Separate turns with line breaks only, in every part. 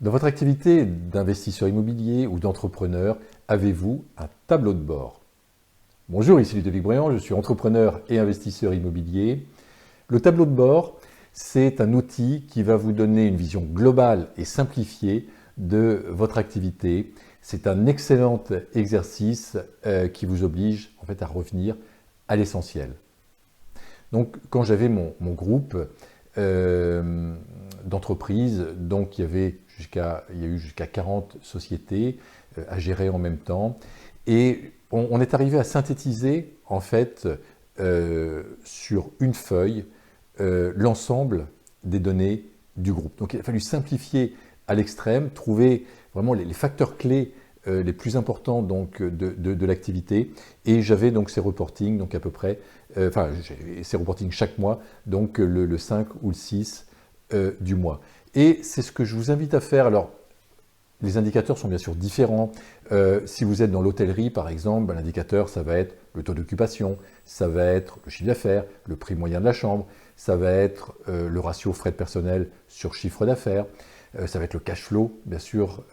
Dans votre activité d'investisseur immobilier ou d'entrepreneur, avez-vous un tableau de bord? Bonjour, ici Ludovic Bréant, je suis entrepreneur et investisseur immobilier. Le tableau de bord, c'est un outil qui va vous donner une vision globale et simplifiée de votre activité. C'est un excellent exercice qui vous oblige en fait à revenir à l'essentiel. Donc, quand j'avais mon groupe d'entreprises, donc il y a eu jusqu'à 40 sociétés à gérer en même temps, et on est arrivé à synthétiser en fait sur une feuille l'ensemble des données du groupe. Donc il a fallu simplifier à l'extrême, trouver vraiment les facteurs clés les plus importants donc, de l'activité, et j'avais donc ces reportings, donc à peu près, ces reportings chaque mois, donc le 5 ou le 6 du mois. Et c'est ce que je vous invite à faire. Alors, les indicateurs sont bien sûr différents. Si vous êtes dans l'hôtellerie, par exemple, l'indicateur, ça va être le taux d'occupation, ça va être le chiffre d'affaires, le prix moyen de la chambre, ça va être le ratio frais de personnel sur chiffre d'affaires, ça va être le cash flow, bien sûr,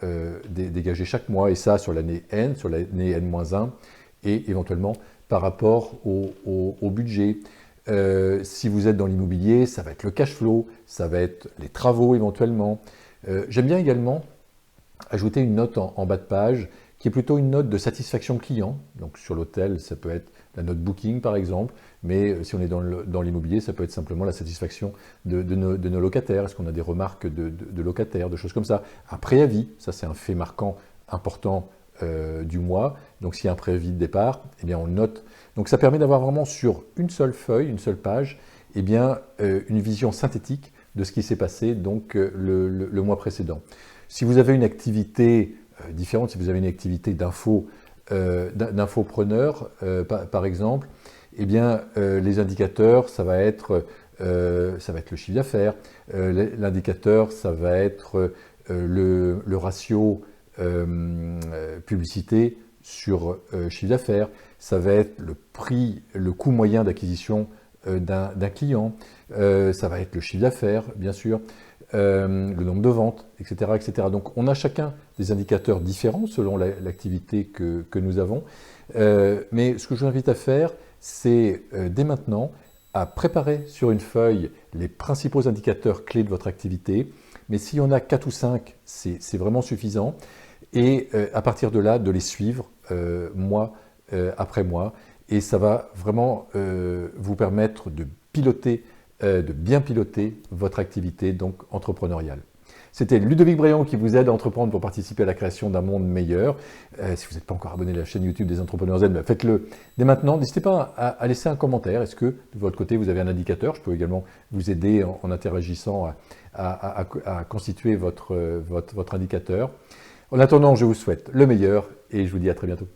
dégagé chaque mois, et ça sur l'année N, sur l'année N-1, et éventuellement par rapport au budget. Si vous êtes dans l'immobilier, ça va être le cash flow, ça va être les travaux éventuellement. J'aime bien également ajouter une note en bas de page qui est plutôt une note de satisfaction client. Donc sur l'hôtel, ça peut être la note booking par exemple, mais si on est dans l'immobilier, ça peut être simplement la satisfaction de nos locataires. Est-ce qu'on a des remarques de locataires, de choses comme ça? Un préavis, ça c'est un fait marquant important du mois. Donc s'il y a un préavis de départ, eh bien on le note. Donc ça permet d'avoir vraiment sur une seule feuille, une seule page, eh bien, une vision synthétique de ce qui s'est passé donc, le mois précédent. Si vous avez une activité différente, si vous avez une activité d'infopreneur, par exemple, eh bien, les indicateurs, ça va être le chiffre d'affaires. L'indicateur, ça va être le ratio publicité sur chiffre d'affaires. Ça va être le prix, le coût moyen d'acquisition d'un client. Ça va être le chiffre d'affaires, bien sûr. Le nombre de ventes, etc., etc. Donc on a chacun des indicateurs différents selon l'activité que nous avons. Mais ce que je vous invite à faire, c'est dès maintenant à préparer sur une feuille les principaux indicateurs clés de votre activité. Mais s'il y en a 4 ou 5, c'est vraiment suffisant. Et à partir de là, de les suivre mois après mois. Et ça va vraiment vous permettre de piloter de bien piloter votre activité donc entrepreneuriale. C'était Ludovic Bréant qui vous aide à entreprendre pour participer à la création d'un monde meilleur. Si vous n'êtes pas encore abonné à la chaîne YouTube des Entrepreneurs Zen, faites-le dès maintenant. N'hésitez pas à laisser un commentaire. Est-ce que de votre côté vous avez un indicateur? Je peux également vous aider en interagissant à constituer votre indicateur. En attendant, je vous souhaite le meilleur et je vous dis à très bientôt.